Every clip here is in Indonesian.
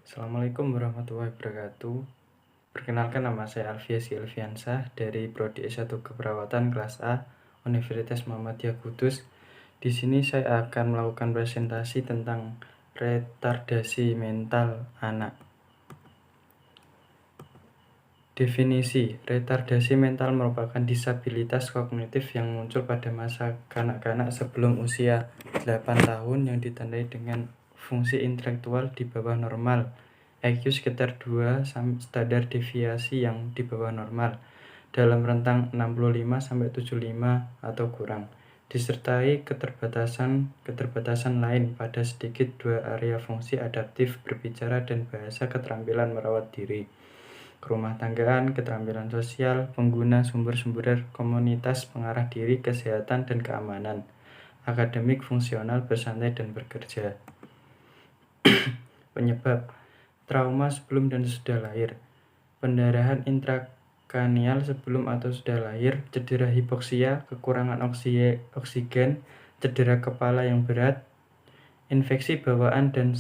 Assalamualaikum warahmatullahi wabarakatuh. Perkenalkan, nama saya Alfian Silviansah dari Prodi S1 Keperawatan kelas A Universitas Muhammadiyah Kudus. Di sini saya akan melakukan presentasi tentang retardasi mental anak. Definisi: retardasi mental merupakan disabilitas kognitif yang muncul pada masa kanak-kanak sebelum usia 8 tahun yang ditandai dengan fungsi intelektual di bawah normal, IQ sekitar 2 standar deviasi yang di bawah normal, dalam rentang 65-75 atau kurang, disertai keterbatasan lain pada sedikit 2 area fungsi adaptif berbicara dan bahasa, keterampilan merawat diri, kerumah tanggaan, keterampilan sosial, pengguna sumber-sumber komunitas, pengarah diri, kesehatan dan keamanan, akademik, fungsional, bersantai dan bekerja. Penyebab: trauma sebelum dan sesudah lahir, pendarahan intrakranial sebelum atau sudah lahir, cedera hipoksia, kekurangan oksigen, cedera kepala yang berat, infeksi bawaan dan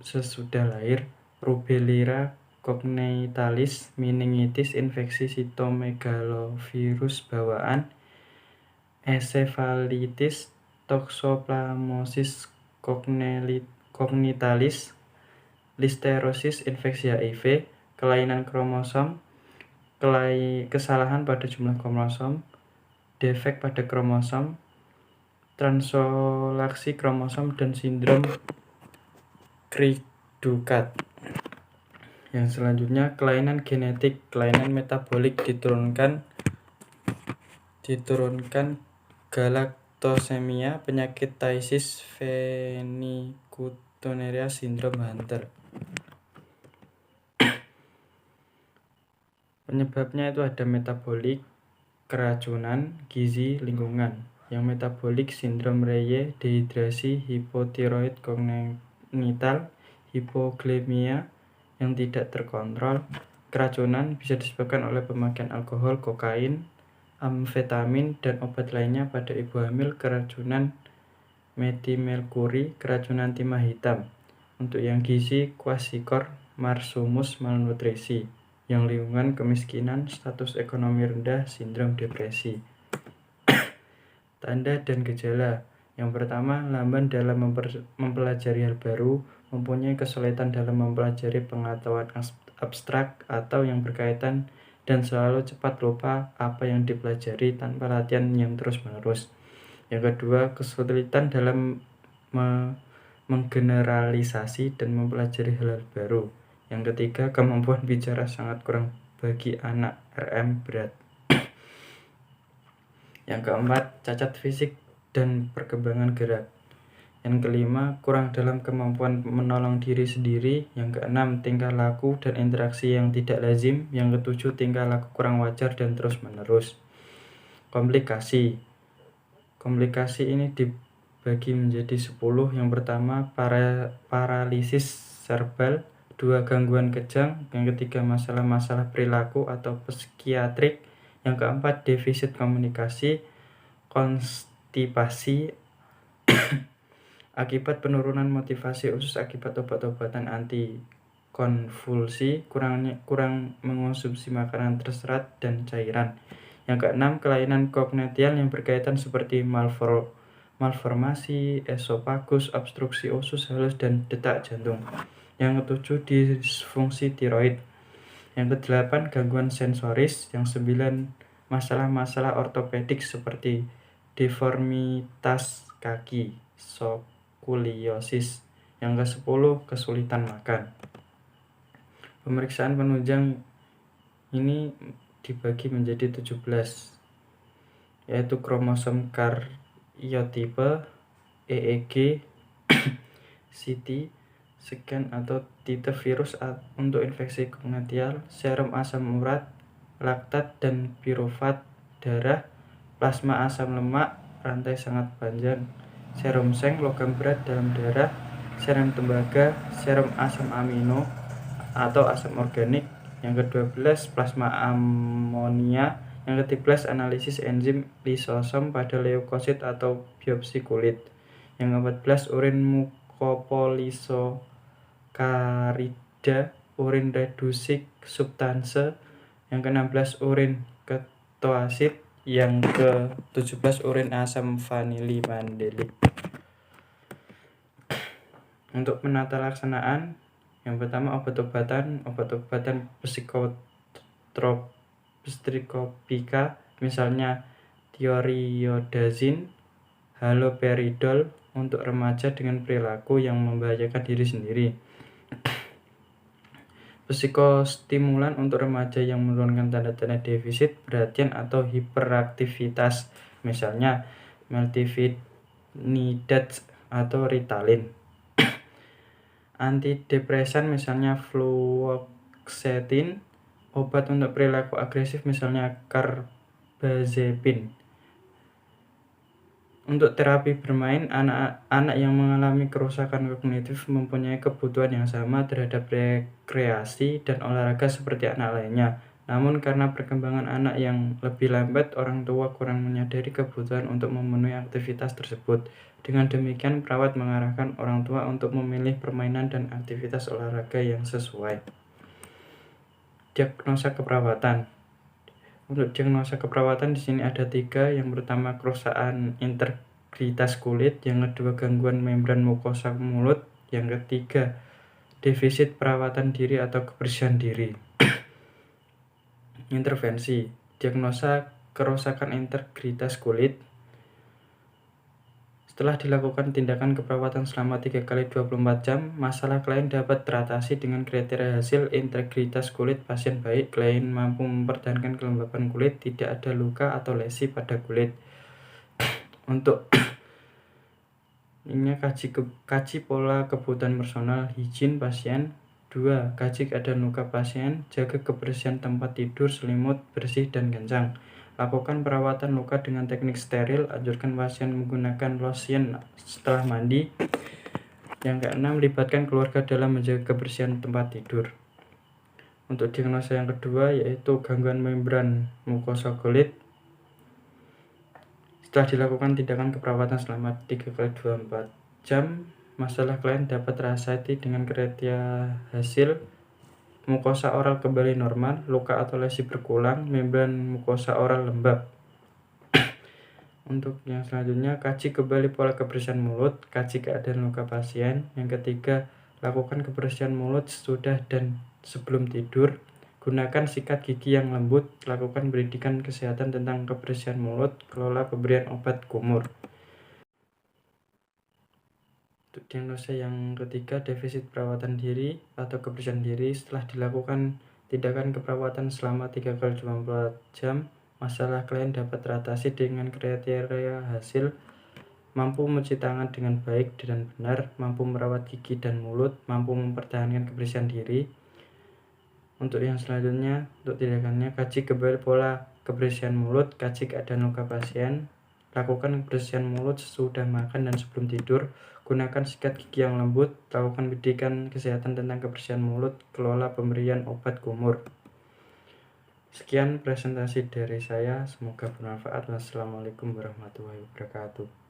sesudah lahir, rubella congenitalis, meningitis, infeksi sitomegalovirus bawaan, encephalitis, toxoplasmosis congenitalis, listeriosis, infeksi HIV, kelainan kromosom, kesalahan pada jumlah kromosom, defek pada kromosom, translokasi kromosom, dan sindrom Cri-du-Chat. Yang selanjutnya, kelainan genetik, kelainan metabolik diturunkan galaktosemia, penyakit taisis, phenylketonuria, sindrom Hunter. Penyebabnya itu ada metabolik, keracunan, gizi, lingkungan. Yang metabolik, sindrom Reye, dehidrasi, hipotiroid kongenital, hipoglikemia yang tidak terkontrol. Keracunan bisa disebabkan oleh pemakaian alkohol, kokain, amfetamin, dan obat lainnya pada ibu hamil. Keracunan metilmerkuri, keracunan timah hitam. Untuk yang gizi, kwashiorkor, marsumus, malnutrisi. Yang lingkungan, kemiskinan, status ekonomi rendah, sindrom depresi. Tanda dan gejala: yang pertama, lamban dalam mempelajari hal baru, mempunyai kesulitan dalam mempelajari pengetahuan abstrak atau yang berkaitan, dan selalu cepat lupa apa yang dipelajari tanpa latihan yang terus-menerus. Yang kedua, kesulitan dalam menggeneralisasi dan mempelajari hal-hal baru. Yang ketiga, kemampuan bicara sangat kurang bagi anak RM berat. Yang keempat, cacat fisik dan perkembangan gerak. Yang kelima, kurang dalam kemampuan menolong diri sendiri. Yang keenam, tingkah laku dan interaksi yang tidak lazim. Yang ketujuh, tingkah laku kurang wajar dan terus-menerus. Komplikasi ini dibagi menjadi 10. Yang pertama, paralisis serebral. 2, gangguan kejang. Yang ketiga, masalah-masalah perilaku atau psikiatrik. Yang keempat, defisit komunikasi, konstipasi akibat penurunan motivasi usus akibat obat-obatan antikonvulsi, kurang mengonsumsi makanan terserat dan cairan. Yang keenam, kelainan kognitif yang berkaitan seperti malformasi esofagus, obstruksi usus halus, dan detak jantung. Yang ketujuh, disfungsi tiroid. Yang kedelapan, gangguan sensoris. Yang 9, masalah-masalah ortopedik seperti deformitas kaki, skoliosis. Yang ke-10, kesulitan makan. Pemeriksaan penunjang ini dibagi menjadi 17, yaitu kromosom karyotipe, EEG, CT scan atau titer virus untuk infeksi kognitif, serum asam urat, laktat dan pirufat darah, plasma asam lemak, rantai sangat panjang, serum seng, logam berat dalam darah, serum tembaga, serum asam amino atau asam organik. Yang ke-12, plasma amonia. Yang ke-13, analisis enzim lisosom pada leukosit atau biopsi kulit. Yang ke-14, urin mukopolisakarida sakarida, urin reduksi substanse, yang ke-16 urin ketoasid, yang ke-17 urin asam vanili mandelik. Untuk penata laksanaan, yang pertama obat-obatan psikotropika, misalnya thioriodazin, haloperidol untuk remaja dengan perilaku yang membahayakan diri sendiri. Psikostimulan untuk remaja yang menurunkan tanda-tanda defisit perhatian atau hiperaktivitas, misalnya meltivinidat atau Ritalin. Antidepresan misalnya fluoxetine. Obat untuk perilaku agresif misalnya carbazepine. Untuk terapi bermain, anak-anak yang mengalami kerusakan kognitif mempunyai kebutuhan yang sama terhadap rekreasi dan olahraga seperti anak lainnya. Namun karena perkembangan anak yang lebih lambat, orang tua kurang menyadari kebutuhan untuk memenuhi aktivitas tersebut. Dengan demikian, perawat mengarahkan orang tua untuk memilih permainan dan aktivitas olahraga yang sesuai. Diagnosa keperawatan. Untuk diagnosa keperawatan di sini ada 3. Yang pertama kerusakan integritas kulit, yang kedua gangguan membran mukosa mulut, yang ketiga defisit perawatan diri atau kebersihan diri. Intervensi. Diagnosa kerusakan integritas kulit. Setelah dilakukan tindakan keperawatan selama 3x24 jam, masalah klien dapat teratasi dengan kriteria hasil integritas kulit pasien baik. Klien mampu mempertahankan kelembapan kulit, tidak ada luka atau lesi pada kulit. Untuk ini kaji pola kebutuhan personal, higien pasien. 2. Kaji keadaan luka pasien, jaga kebersihan tempat tidur, selimut bersih dan kencang. Lakukan perawatan luka dengan teknik steril, anjurkan pasien menggunakan lotion setelah mandi. Yang ke-6, libatkan keluarga dalam menjaga kebersihan tempat tidur. Untuk diagnosa yang kedua yaitu gangguan membran mukosa kulit. Setelah dilakukan tindakan keperawatan selama 3x24 jam, masalah klien dapat terasati dengan kriteria hasil mukosa oral kembali normal, luka atau lesi berkurang, membran mukosa oral lembab. Untuk yang selanjutnya, kaji kembali pola kebersihan mulut, kaji keadaan luka pasien. Yang ketiga, lakukan kebersihan mulut sesudah dan sebelum tidur. Gunakan sikat gigi yang lembut, lakukan pendidikan kesehatan tentang kebersihan mulut, kelola pemberian obat kumur. Untuk diagnosa yang ketiga, defisit perawatan diri atau kebersihan diri. Setelah dilakukan tindakan keperawatan selama 3x24 jam, masalah klien dapat teratasi dengan kriteria hasil mampu mencuci tangan dengan baik dan benar, mampu merawat gigi dan mulut, mampu mempertahankan kebersihan diri. Untuk yang selanjutnya, untuk tindakannya, kaji kembali pola kebersihan mulut, kaji keadaan luka pasien, lakukan kebersihan mulut sesudah makan dan sebelum tidur, gunakan sikat gigi yang lembut, lakukan pendidikan kesehatan tentang kebersihan mulut, kelola pemberian obat kumur. Sekian presentasi dari saya, semoga bermanfaat. Wassalamualaikum warahmatullahi wabarakatuh.